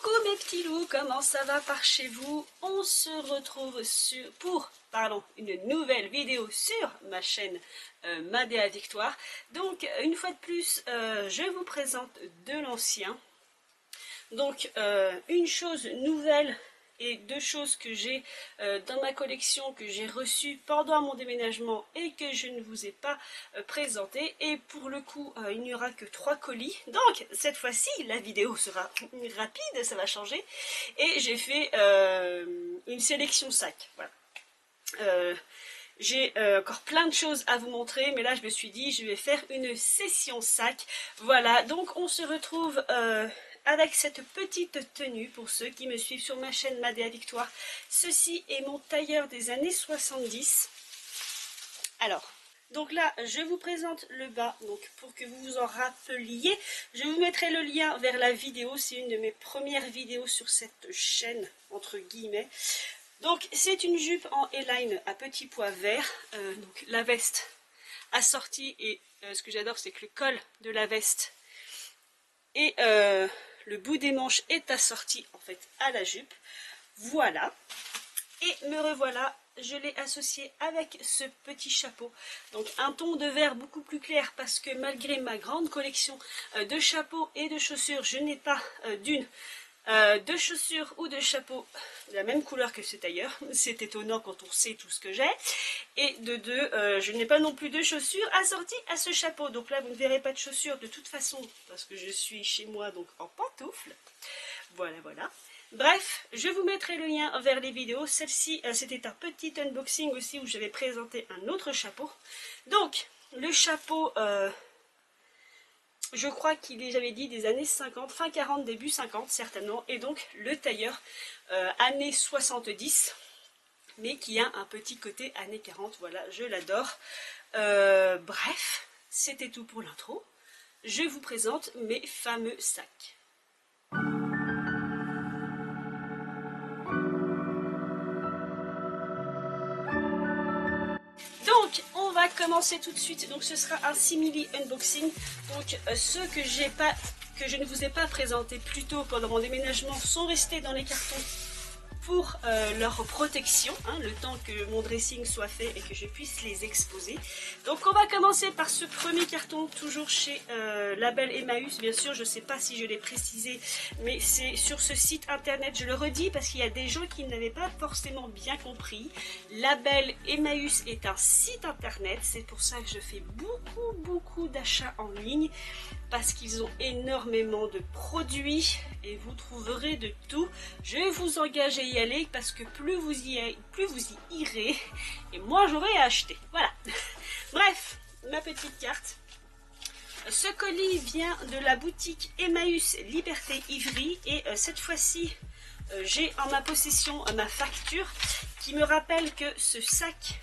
Coucou mes petits loups, comment ça va par chez vous? On se retrouve pour une nouvelle vidéo sur ma chaîne Madéa Victoire. Donc une fois de plus, je vous présente de l'ancien. Donc une chose nouvelle et deux choses que j'ai dans ma collection que j'ai reçues pendant mon déménagement et que je ne vous ai pas présenté. Et pour le coup, il n'y aura que 3 colis. Donc cette fois-ci, la vidéo sera rapide, ça va changer. Et j'ai fait une sélection sac. Voilà. J'ai encore plein de choses à vous montrer, mais là je me suis dit je vais faire une session sac. Voilà, donc on se retrouve avec cette petite tenue pour ceux qui me suivent sur ma chaîne Madéa Victoire. Ceci est mon tailleur des années 70. Alors, donc là je vous présente le bas, donc pour que vous vous en rappeliez. Je vous mettrai le lien vers la vidéo, c'est une de mes premières vidéos sur cette chaîne, entre guillemets. Donc c'est une jupe en A-line à petits pois verts, donc la veste assortie et ce que j'adore c'est que le col de la veste et le bout des manches est assorti en fait à la jupe. Voilà, et me revoilà, je l'ai associé avec ce petit chapeau, donc un ton de vert beaucoup plus clair parce que malgré ma grande collection de chapeaux et de chaussures, je n'ai pas de chaussures ou de chapeaux de la même couleur que ce tailleur. C'est étonnant quand on sait tout ce que j'ai. Et de deux, je n'ai pas non plus de chaussures assorties à ce chapeau. Donc là, vous ne verrez pas de chaussures de toute façon parce que je suis chez moi donc en pantoufles. Voilà, voilà. Bref, je vous mettrai le lien vers les vidéos. Celle-ci, c'était un petit unboxing aussi où j'avais présenté un autre chapeau. Donc, le chapeau... je crois qu'il est, j'avais dit, des années 50, fin 40, début 50 certainement, et donc le tailleur années 70, mais qui a un petit côté années 40, voilà, je l'adore. Bref, c'était tout pour l'intro. Je vous présente mes fameux sacs. Donc, on va commencer tout de suite. Donc, ce sera un simili unboxing. Donc, ceux que je ne vous ai pas présentés plus tôt pendant mon déménagement sont restés dans les cartons pour leur protection, hein, le temps que mon dressing soit fait et que je puisse les exposer. Donc on va commencer par ce premier carton, toujours chez Label Emmaüs. Bien sûr, je ne sais pas si je l'ai précisé, mais c'est sur ce site internet, je le redis parce qu'il y a des gens qui n'avaient pas forcément bien compris. Label Emmaüs est un site internet, c'est pour ça que je fais beaucoup d'achats en ligne, parce qu'ils ont énormément de produits et vous trouverez de tout. Je vous engage à y aller parce que plus vous y irez et moins j'aurai à acheter. Voilà. Bref, ma petite carte. Ce colis vient de la boutique Emmaüs Liberté Ivry et cette fois-ci j'ai en ma possession ma facture qui me rappelle que ce sac,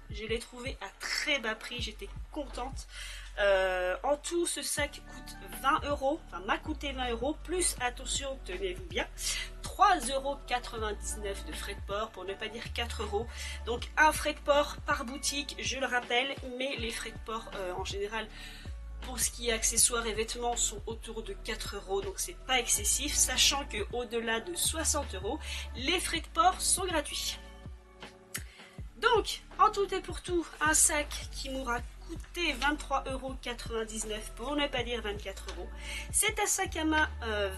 je l'ai trouvé à très bas prix, j'étais contente. En tout, ce sac coûte 20 €, enfin m'a coûté 20 €, plus, attention, tenez-vous bien, 3,99 € de frais de port, pour ne pas dire 4 €. Donc un frais de port par boutique, je le rappelle, mais les frais de port en général, pour ce qui est accessoires et vêtements, sont autour de 4 €, donc c'est pas excessif, sachant que au-delà de 60 €, les frais de port sont gratuits. Donc, en tout et pour tout, un sac qui m'aura coûté 23,99 € pour ne pas dire 24 €. C'est un sac à main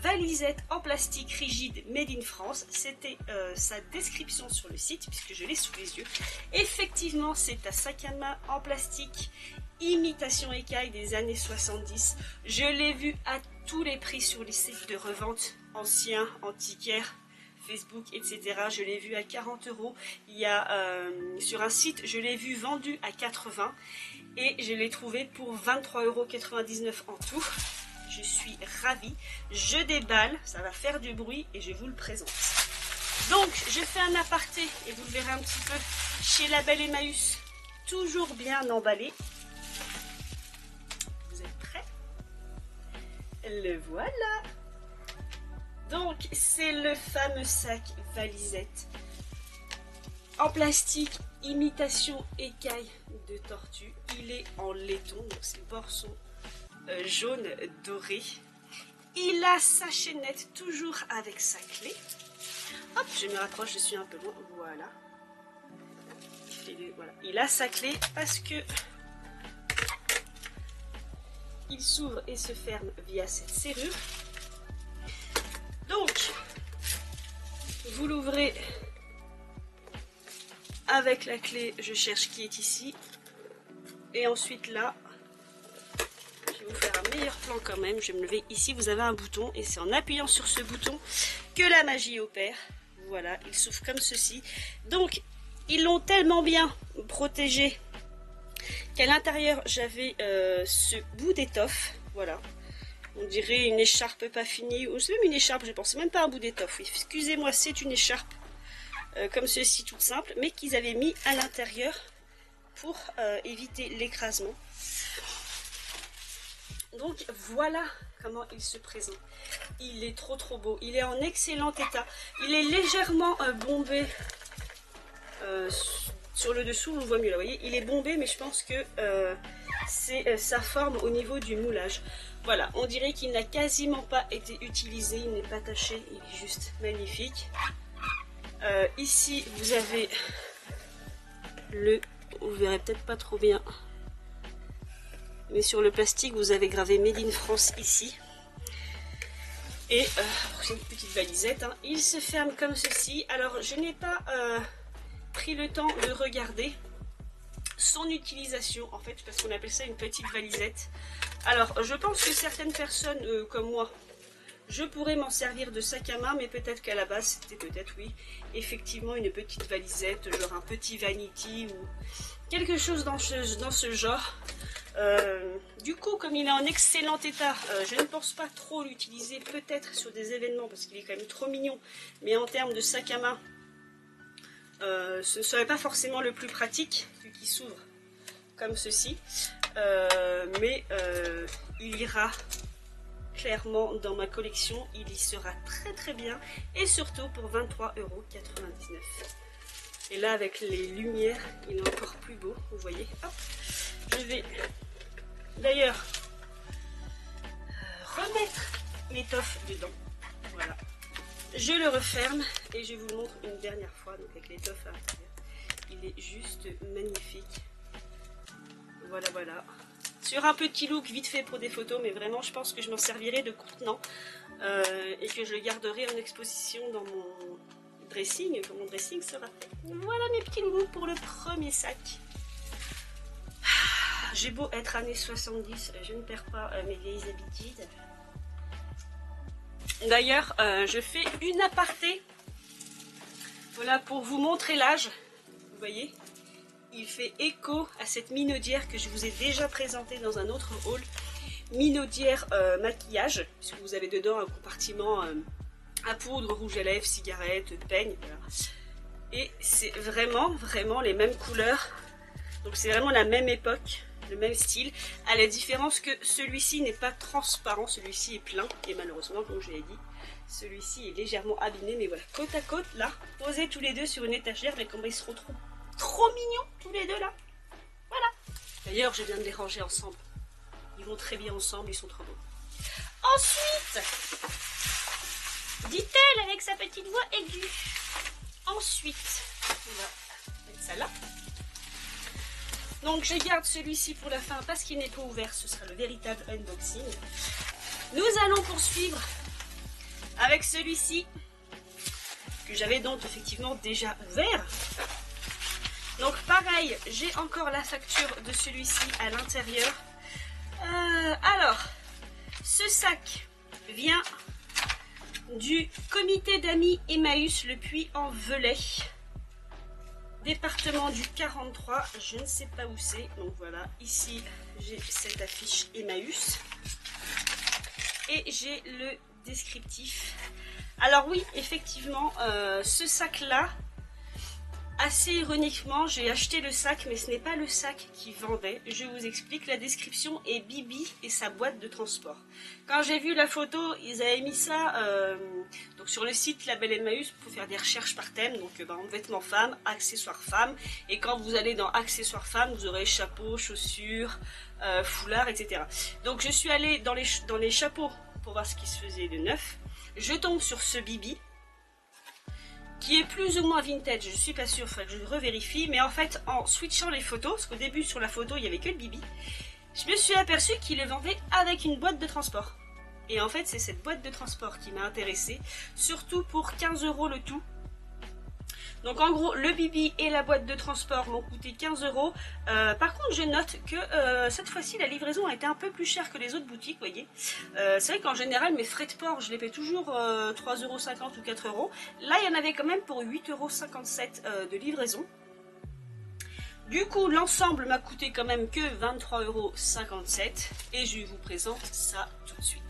valisette en plastique rigide made in France. C'était sa description sur le site puisque je l'ai sous les yeux. Effectivement, c'est un sac à main en plastique imitation écaille des années 70. Je l'ai vu à tous les prix sur les sites de revente anciens, antiquaires, Facebook, etc. Je l'ai vu à 40 €. Il y a sur un site, je l'ai vu vendu à 80 et je l'ai trouvé pour 23,99 € en tout. Je suis ravie. Je déballe, ça va faire du bruit et je vous le présente. Donc, je fais un aparté et vous le verrez un petit peu chez Label Emmaüs, toujours bien emballé. Vous êtes prêts? Le voilà. Donc, c'est le fameux sac valisette en plastique, imitation écaille de tortue. Il est en laiton, donc ses bords sont jaune doré. Il a sa chaînette toujours avec sa clé. Hop, je me rapproche, je suis un peu loin. Voilà. Voilà. Il a sa clé parce que il s'ouvre et se ferme via cette serrure. Donc, vous l'ouvrez avec la clé, je cherche qui est ici. Et ensuite là, je vais vous faire un meilleur plan quand même. Je vais me lever ici, vous avez un bouton et c'est en appuyant sur ce bouton que la magie opère. Voilà, il s'ouvre comme ceci. Donc, ils l'ont tellement bien protégé qu'à l'intérieur, j'avais ce bout d'étoffe. Voilà. On dirait une écharpe pas finie. Ou c'est même une écharpe, je pense. C'est même pas un bout d'étoffe. Oui, excusez-moi, c'est une écharpe comme ceci, toute simple. Mais qu'ils avaient mis à l'intérieur pour éviter l'écrasement. Donc, voilà comment il se présente. Il est trop beau. Il est en excellent état. Il est légèrement bombé. Sur le dessous, on le voit mieux là, vous voyez, il est bombé, mais je pense que c'est sa forme au niveau du moulage. Voilà, on dirait qu'il n'a quasiment pas été utilisé, il n'est pas taché, il est juste magnifique. Ici, vous avez vous verrez peut-être pas trop bien, mais sur le plastique, vous avez gravé Made in France ici. Et c'est une petite valisette, hein. Il se ferme comme ceci. Alors, je n'ai pas pris le temps de regarder son utilisation en fait parce qu'on appelle ça une petite valisette. Alors je pense que certaines personnes comme moi, je pourrais m'en servir de sac à main, mais peut-être qu'à la base c'était peut-être oui effectivement une petite valisette, genre un petit vanity ou quelque chose dans ce genre. Du coup, comme il est en excellent état, je ne pense pas trop l'utiliser, peut-être sur des événements parce qu'il est quand même trop mignon, mais en termes de sac à main, ce ne serait pas forcément le plus pratique vu qu'il s'ouvre comme ceci, mais il ira clairement dans ma collection, il y sera très bien et surtout pour 23,99 €. Et là avec les lumières il est encore plus beau, vous voyez. Hop. Je vais d'ailleurs remettre l'étoffe dedans, voilà. Je le referme et je vous le montre une dernière fois, donc avec l'étoffe à l'intérieur. Il est juste magnifique. Voilà. Sur un petit look vite fait pour des photos, mais vraiment je pense que je m'en servirai de contenant et que je le garderai en exposition dans mon dressing, quand mon dressing sera fait. Voilà mes petits loulous pour le premier sac. J'ai beau être années 70, je ne perds pas mes vieilles habitudes. D'ailleurs, je fais une aparté, voilà, pour vous montrer l'âge. Vous voyez, il fait écho à cette minaudière que je vous ai déjà présentée dans un autre haul. Minaudière maquillage, puisque vous avez dedans un compartiment à poudre, rouge à lèvres, cigarettes, peigne, voilà. Et c'est vraiment les mêmes couleurs. Donc c'est vraiment la même époque, le même style, à la différence que celui-ci n'est pas transparent, celui-ci est plein, et malheureusement, comme je l'ai dit, celui-ci est légèrement abîmé, mais voilà, côte à côte, là, posés tous les deux sur une étagère, mais comment ils seront trop mignons, tous les deux, là, voilà. D'ailleurs, je viens de les ranger ensemble, ils vont très bien ensemble, ils sont trop beaux. Ensuite, dit-elle avec sa petite voix aiguë, ensuite, on va mettre ça là. Donc je garde celui-ci pour la fin parce qu'il n'est pas ouvert, ce sera le véritable unboxing. Nous allons poursuivre avec celui-ci que j'avais donc effectivement déjà ouvert. Donc pareil, j'ai encore la facture de celui-ci à l'intérieur. Alors, ce sac vient du comité d'amis Emmaüs Le Puy-en-Velay. Département du 43, je ne sais pas où c'est, donc voilà, ici j'ai cette affiche Emmaüs et j'ai le descriptif. Alors oui, effectivement, ce sac là, assez ironiquement, j'ai acheté le sac, mais ce n'est pas le sac qui vendait. Je vous explique, la description est Bibi et sa boîte de transport. Quand j'ai vu la photo, ils avaient mis ça donc sur le site Label Emmaüs pour faire des recherches par thème, donc vêtements femmes, accessoires femmes. Et quand vous allez dans accessoires femmes, vous aurez chapeau, chaussures, foulard, etc. Donc je suis allée dans les chapeaux pour voir ce qui se faisait de neuf. Je tombe sur ce Bibi qui est plus ou moins vintage, je suis pas sûre, il faut que je revérifie, mais en fait en switchant les photos, parce qu'au début sur la photo il n'y avait que le Bibi, je me suis aperçue qu'il le vendait avec une boîte de transport. Et en fait c'est cette boîte de transport qui m'a intéressée, surtout pour 15 € le tout. Donc en gros le Bibi et la boîte de transport m'ont coûté 15 €. Par contre je note que cette fois-ci la livraison a été un peu plus chère que les autres boutiques, vous voyez. C'est vrai qu'en général mes frais de port je les paie toujours 3,50 € ou 4 €. Là il y en avait quand même pour 8,57 € de livraison. Du coup l'ensemble m'a coûté quand même que 23,57 € et je vous présente ça tout de suite.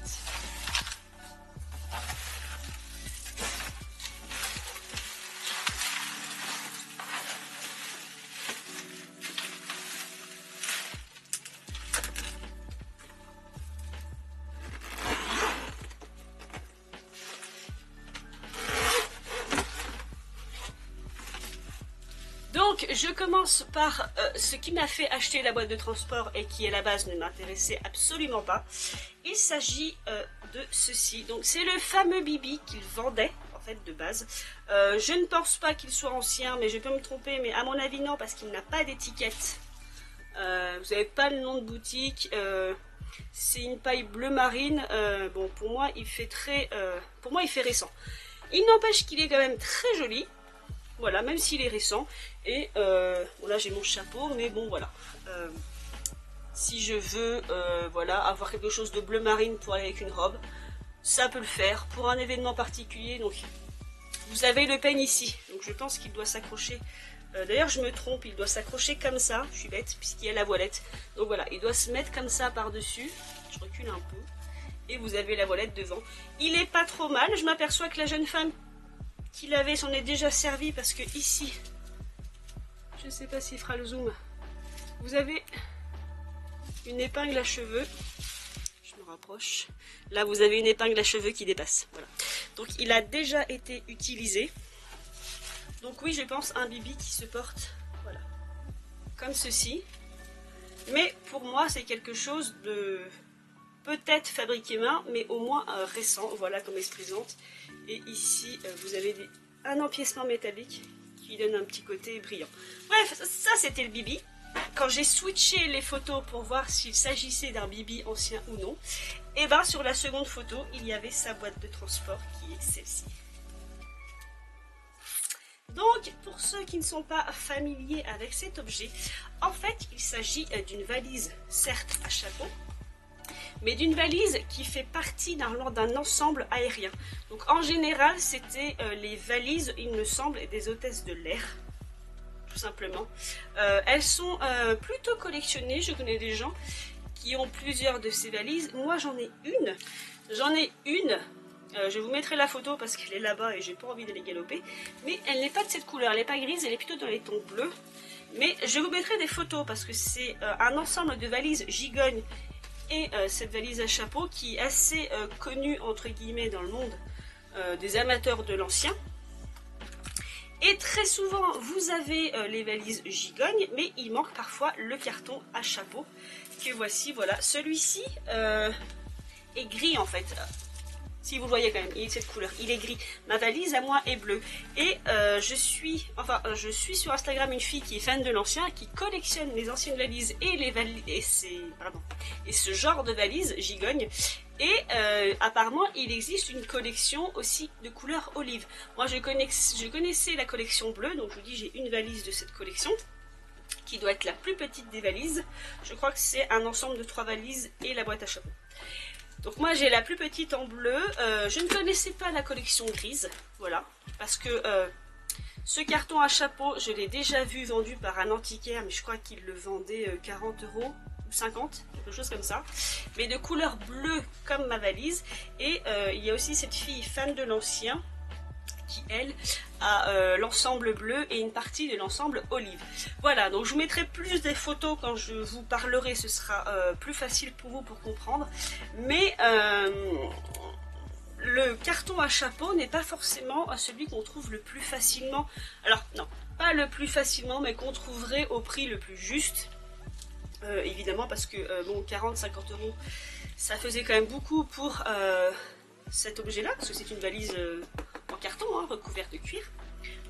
Donc je commence par ce qui m'a fait acheter la boîte de transport et qui à la base ne m'intéressait absolument pas. Il s'agit de ceci. Donc c'est le fameux Bibi qu'il vendait en fait de base. Je ne pense pas qu'il soit ancien, mais je peux me tromper, mais à mon avis non, parce qu'il n'a pas d'étiquette. Vous n'avez pas le nom de boutique. C'est une paille bleu marine. Bon pour moi il fait récent. Il n'empêche qu'il est quand même très joli. Voilà, même s'il est récent. Et bon, là j'ai mon chapeau, mais bon voilà. Si je veux voilà, avoir quelque chose de bleu marine pour aller avec une robe, ça peut le faire pour un événement particulier. Donc vous avez le peigne ici, donc je pense qu'il doit s'accrocher. D'ailleurs je me trompe, il doit s'accrocher comme ça, je suis bête puisqu'il y a la voilette. Donc voilà, il doit se mettre comme ça par dessus. Je recule un peu. Et vous avez la voilette devant. Il est pas trop mal, je m'aperçois que la jeune femme qui l'avait s'en est déjà servi parce que ici, je ne sais pas s'il fera le zoom, vous avez une épingle à cheveux. Je me rapproche. Là vous avez une épingle à cheveux qui dépasse. Voilà. Donc il a déjà été utilisé. Donc oui, je pense un Bibi qui se porte voilà, comme ceci. Mais pour moi c'est quelque chose de peut-être fabriqué main, mais au moins récent. Voilà comme elle se présente. Et ici vous avez un empiècement métallique qui donne un petit côté brillant. Bref, ça c'était le Bibi. Quand j'ai switché les photos pour voir s'il s'agissait d'un Bibi ancien ou non, et bien sur la seconde photo il y avait sa boîte de transport qui est celle-ci. Donc pour ceux qui ne sont pas familiers avec cet objet, en fait il s'agit d'une valise certes à chapeau, mais d'une valise qui fait partie d'un ensemble aérien. Donc en général c'était les valises, il me semble, des hôtesses de l'air, tout simplement. Elles sont plutôt collectionnées, je connais des gens qui ont plusieurs de ces valises. Moi j'en ai une, je vous mettrai la photo parce qu'elle est là-bas et j'ai pas envie d'aller galoper, mais elle n'est pas de cette couleur, elle n'est pas grise, elle est plutôt dans les tons bleus. Mais je vous mettrai des photos parce que c'est un ensemble de valises gigogne. Et cette valise à chapeau qui est assez connue entre guillemets dans le monde des amateurs de l'ancien. Et très souvent vous avez les valises gigogne, mais il manque parfois le carton à chapeau que voici. Voilà, celui-ci est gris en fait. Si vous le voyez quand même, il est de cette couleur, il est gris. Ma valise à moi est bleue. Et je suis sur Instagram une fille qui est fan de l'ancien, qui collectionne les anciennes valises et les valises et ce genre de valises gigogne. Et apparemment il existe une collection aussi de couleur olive. Moi je connaissais la collection bleue, donc je vous dis j'ai une valise de cette collection qui doit être la plus petite des valises. Je crois que c'est un ensemble de 3 valises et la boîte à chapeau. Donc moi j'ai la plus petite en bleu. Je ne connaissais pas la collection grise, voilà, parce que ce carton à chapeau je l'ai déjà vu vendu par un antiquaire, mais je crois qu'il le vendait 40 € ou 50, quelque chose comme ça, mais de couleur bleue comme ma valise. Et il y a aussi cette fille fan de l'ancien qui elle a l'ensemble bleu et une partie de l'ensemble olive. Voilà, donc je vous mettrai plus des photos quand je vous parlerai, ce sera plus facile pour vous pour comprendre. Mais le carton à chapeau n'est pas forcément celui qu'on trouve le plus facilement. Alors non, pas le plus facilement, mais qu'on trouverait au prix le plus juste. évidemment parce que bon, 40-50 euros, ça faisait quand même beaucoup pour cet objet-là, parce que c'est une valise en carton, hein, recouverte de cuir,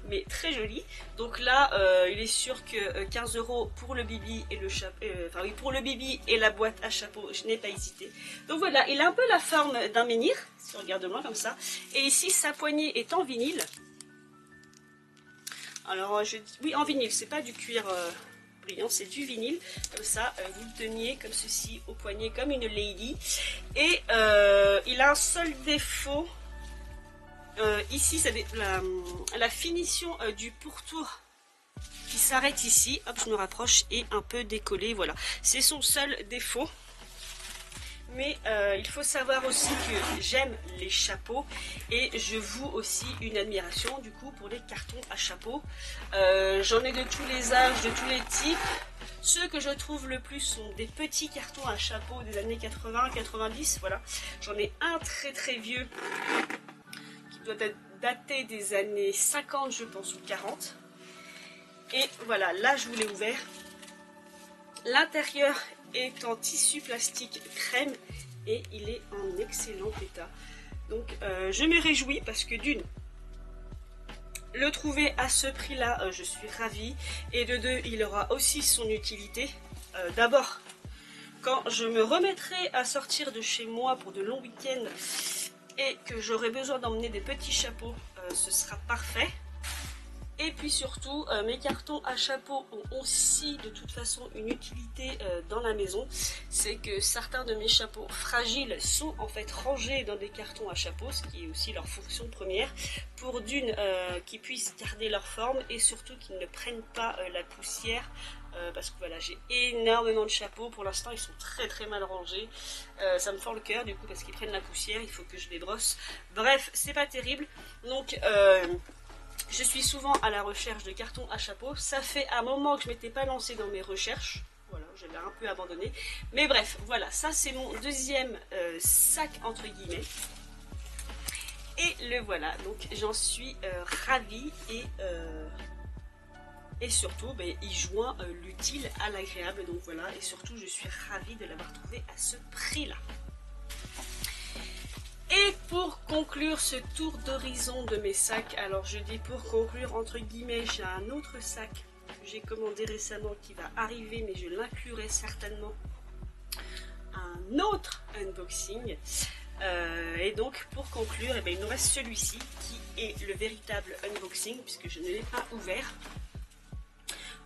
mais très jolie. Donc là, il est sûr que 15 euros pour le bibi et le chapeau, enfin oui, pour le bibi et la boîte à chapeau, je n'ai pas hésité. Donc voilà, il a un peu la forme d'un menhir, si on regarde de loin comme ça. Et ici, sa poignée est en vinyle. Alors, oui, en vinyle, c'est pas du cuir brillant, c'est du vinyle. Comme ça, vous le teniez comme ceci au poignet, comme une lady. Et il a un seul défaut. Ici, c'est la finition du pourtour qui s'arrête ici. Hop, je me rapproche, et un peu décollé. Voilà, c'est son seul défaut. Mais il faut savoir aussi que j'aime les chapeaux et je voue aussi une admiration du coup pour les cartons à chapeau. J'en ai de tous les âges, de tous les types. Ceux que je trouve le plus sont des petits cartons à chapeau des années 80-90. Voilà, j'en ai un très très vieux qui doit être daté des années 50 je pense, ou 40. Et voilà, là je vous l'ai ouvert. L'intérieur est en tissu plastique crème et il est en excellent état. Donc je me réjouis parce que d'une, le trouver à ce prix là, je suis ravie, et de deux, il aura aussi son utilité. D'abord, quand je me remettrai à sortir de chez moi pour de longs week-ends et que j'aurai besoin d'emmener des petits chapeaux, ce sera parfait. Et puis surtout, mes cartons à chapeau ont aussi de toute façon une utilité dans la maison. C'est que certains de mes chapeaux fragiles sont en fait rangés dans des cartons à chapeau, ce qui est aussi leur fonction première, pour d'une, qu'ils puissent garder leur forme et surtout qu'ils ne prennent pas la poussière. Parce que voilà, j'ai énormément de chapeaux, pour l'instant ils sont très très mal rangés, ça me fend le cœur du coup parce qu'ils prennent la poussière, il faut que je les brosse. Bref, c'est pas terrible, donc je suis souvent à la recherche de cartons à chapeau. Ça fait un moment que je ne m'étais pas lancée dans mes recherches. Voilà, j'avais un peu abandonné. Mais bref, voilà, ça c'est mon deuxième sac entre guillemets. Et le voilà, donc j'en suis ravie et surtout, il joint l'utile à l'agréable. Donc voilà, et surtout je suis ravie de l'avoir trouvé à ce prix-là. Et pour conclure ce tour d'horizon de mes sacs, alors je dis pour conclure entre guillemets, j'ai un autre sac que j'ai commandé récemment qui va arriver, mais je l'inclurai certainement un autre unboxing. Et donc pour conclure, il nous reste celui-ci qui est le véritable unboxing puisque je ne l'ai pas ouvert.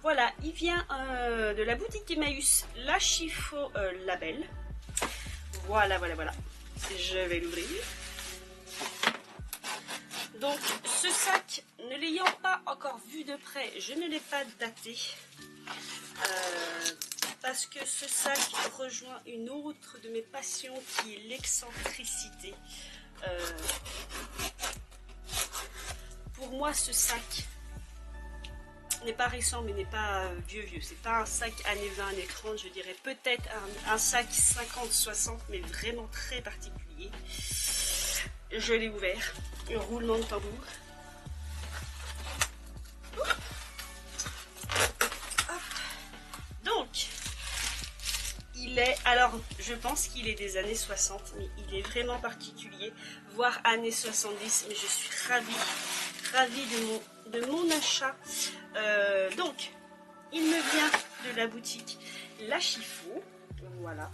Voilà, il vient de la boutique Emmaüs, la Chifo Label. Voilà. Je vais l'ouvrir. Donc ce sac, ne l'ayant pas encore vu de près, je ne l'ai pas daté. Parce que ce sac rejoint une autre de mes passions qui est l'excentricité. Pour moi ce sac n'est pas récent mais n'est pas vieux. C'est pas un sac années 20, années 30, je dirais peut-être un sac 50-60 mais vraiment très particulier. Je l'ai ouvert, un roulement de tambour. Donc, il est, alors je pense qu'il est des années 60, mais il est vraiment particulier, voire années 70, mais je suis ravie de mon achat. Donc, il me vient de la boutique La Chifo, voilà.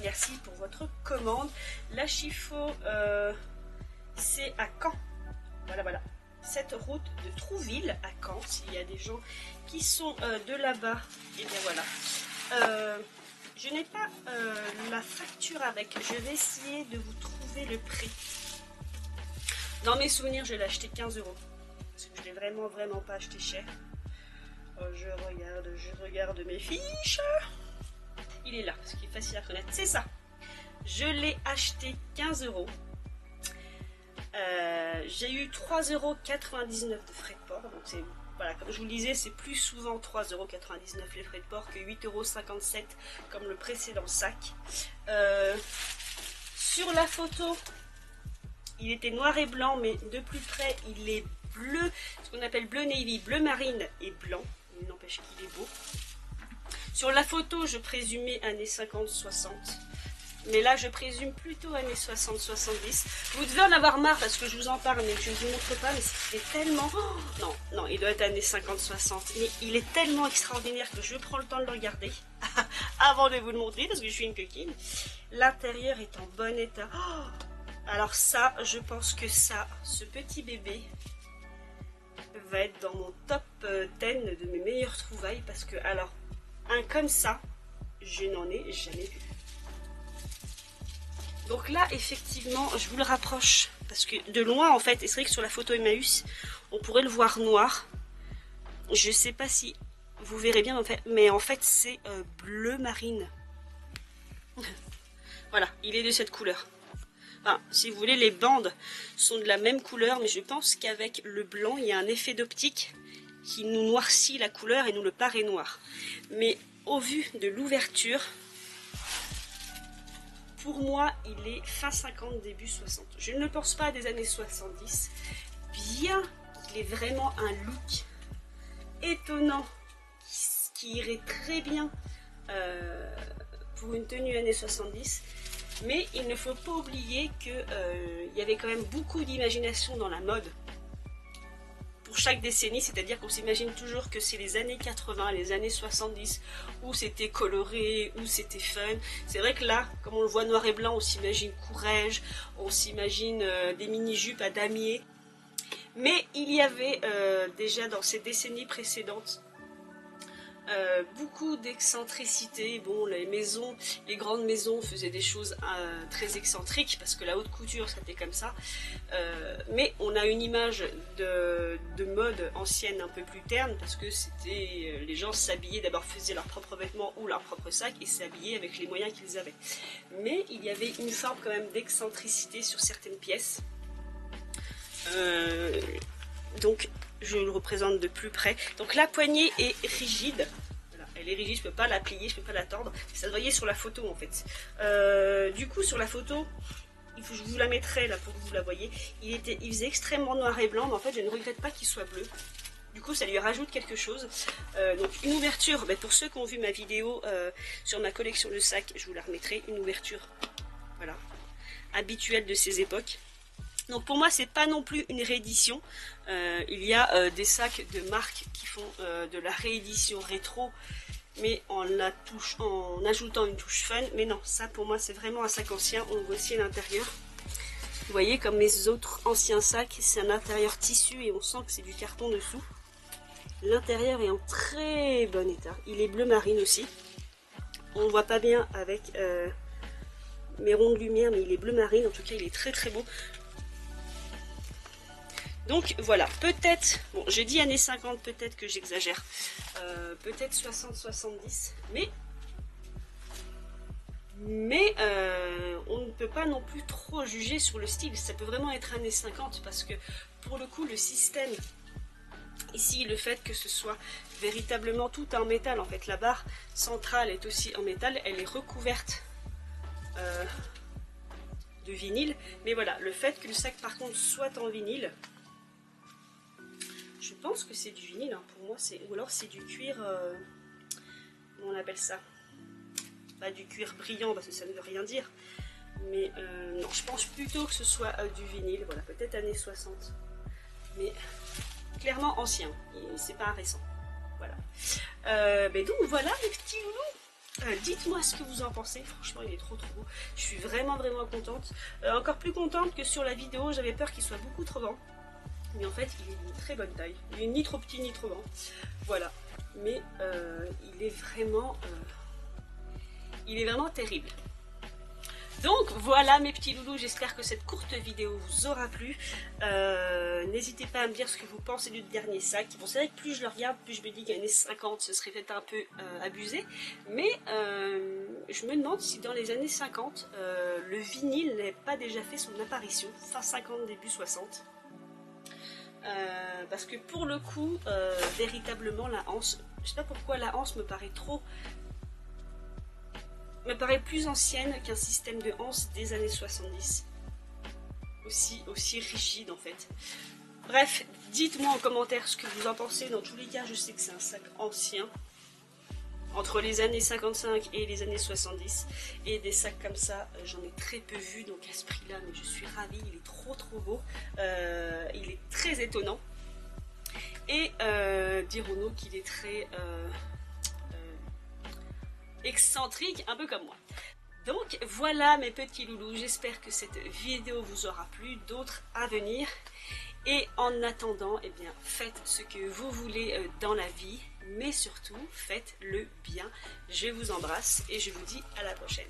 Merci pour votre commande. La Chifo, c'est à Caen. Voilà. Cette route de Trouville à Caen. S'il y a des gens qui sont de là-bas, et bien voilà. Je n'ai pas la facture avec. Je vais essayer de vous trouver le prix. Dans mes souvenirs, je l'ai acheté 15 €. Parce que je l'ai vraiment pas acheté cher. Je regarde mes fiches. Il est là, ce qui est facile à reconnaître. C'est ça. Je l'ai acheté 15 €. J'ai eu 3,99 € de frais de port. Donc c'est, voilà, comme je vous le disais, c'est plus souvent 3,99 € les frais de port que 8,57 € comme le précédent sac. Sur la photo, il était noir et blanc, mais de plus près, il est bleu, ce qu'on appelle bleu navy, bleu marine et blanc. Il n'empêche qu'il est beau. Sur la photo, je présumais années 50-60. Mais là, je présume plutôt années 60-70. Vous devez en avoir marre parce que je vous en parle, mais que je ne vous montre pas. Mais c'est tellement... Oh, non, non, il doit être années 50-60. Mais il est tellement extraordinaire que je prends le temps de le regarder avant de vous le montrer parce que je suis une coquine. L'intérieur est en bon état. Oh, alors ça, je pense que ça, ce petit bébé va être dans mon top 10 de mes meilleures trouvailles. Parce que, alors, un comme ça, je n'en ai jamais vu. Donc là, effectivement, je vous le rapproche, parce que de loin, en fait, et c'est vrai que sur la photo Emmaüs, on pourrait le voir noir. Je ne sais pas si vous verrez bien, mais en fait, c'est bleu marine. Voilà, il est de cette couleur. Enfin, si vous voulez, les bandes sont de la même couleur, mais je pense qu'avec le blanc, il y a un effet d'optique qui nous noircit la couleur et nous le paraît noir. Mais au vu de l'ouverture... Pour moi, il est fin 50, début 60. Je ne pense pas à des années 70, bien qu'il ait vraiment un look étonnant qui irait très bien pour une tenue années 70. Mais il ne faut pas oublier qu'il y avait quand même beaucoup d'imagination dans la mode. Pour chaque décennie, c'est-à-dire qu'on s'imagine toujours que c'est les années 80, les années 70, où c'était coloré, où c'était fun. C'est vrai que là, comme on le voit noir et blanc, on s'imagine courage, on s'imagine des mini-jupes à damier. Mais il y avait déjà dans ces décennies précédentes beaucoup d'excentricité. Bon, les grandes maisons faisaient des choses très excentriques parce que la haute couture c'était comme ça. Mais on a une image de mode ancienne un peu plus terne parce que c'était les gens s'habillaient, d'abord faisaient leurs propres vêtements ou leurs propres sacs et s'habillaient avec les moyens qu'ils avaient. Mais il y avait une forme quand même d'excentricité sur certaines pièces. Donc je le représente de plus près. Donc la poignée est rigide. Voilà, elle est rigide, je ne peux pas la plier, je ne peux pas la tordre. Ça se voyait sur la photo en fait. Du coup sur la photo, je vous la mettrai là pour que vous la voyez. Il faisait extrêmement noir et blanc, mais en fait je ne regrette pas qu'il soit bleu. Du coup ça lui rajoute quelque chose. Donc une ouverture, pour ceux qui ont vu ma vidéo sur ma collection de sacs, je vous la remettrai. Une ouverture, voilà, habituelle de ces époques. Donc pour moi, c'est pas non plus une réédition. Il y a des sacs de marques qui font de la réédition rétro, mais en ajoutant une touche fun. Mais non, ça pour moi, c'est vraiment un sac ancien. On voit aussi l'intérieur. Vous voyez, comme mes autres anciens sacs, c'est un intérieur tissu et on sent que c'est du carton dessous. L'intérieur est en très bon état. Il est bleu marine aussi. On ne voit pas bien avec mes ronds de lumière, mais il est bleu marine. En tout cas, il est très très beau. Donc voilà, peut-être, bon j'ai dit années 50, peut-être que j'exagère, peut-être 60-70, mais on ne peut pas non plus trop juger sur le style. Ça peut vraiment être années 50 parce que pour le coup le système, ici le fait que ce soit véritablement tout en métal, en fait la barre centrale est aussi en métal, elle est recouverte de vinyle, mais voilà, le fait que le sac par contre soit en vinyle, je pense que c'est du vinyle, hein. Pour moi, ou alors c'est du cuir, comment on appelle ça? Pas du cuir brillant, parce que ça ne veut rien dire. Mais non, je pense plutôt que ce soit du vinyle, voilà, peut-être années 60. Mais clairement ancien, c'est pas récent. Voilà. Mais donc voilà les petits loulous. Dites-moi ce que vous en pensez, franchement il est trop beau. Je suis vraiment contente. Encore plus contente que sur la vidéo, j'avais peur qu'il soit beaucoup trop grand. Mais en fait, il est d'une très bonne taille. Il est ni trop petit ni trop grand. Voilà. Mais il est vraiment terrible. Donc voilà mes petits loulous, j'espère que cette courte vidéo vous aura plu. N'hésitez pas à me dire ce que vous pensez du dernier sac. Bon, c'est vrai que plus je le regarde, plus je me dis qu'années 50 ce serait peut-être un peu abusé. Mais je me demande si dans les années 50, le vinyle n'ait pas déjà fait son apparition. Fin 50, début 60. Parce que pour le coup, véritablement la anse, je sais pas pourquoi la anse me paraît plus ancienne qu'un système de anse des années 70, aussi rigide en fait. Bref, dites-moi en commentaire ce que vous en pensez. Dans tous les cas, je sais que c'est un sac ancien, entre les années 55 et les années 70. Et des sacs comme ça, j'en ai très peu vu, donc à ce prix-là, mais je suis ravie, il est trop beau. Il est très étonnant. Et dirons-nous qu'il est très excentrique, un peu comme moi. Donc voilà mes petits loulous, j'espère que cette vidéo vous aura plu, d'autres à venir. Et en attendant, eh bien, faites ce que vous voulez dans la vie, mais surtout, faites le bien. Je vous embrasse et je vous dis à la prochaine.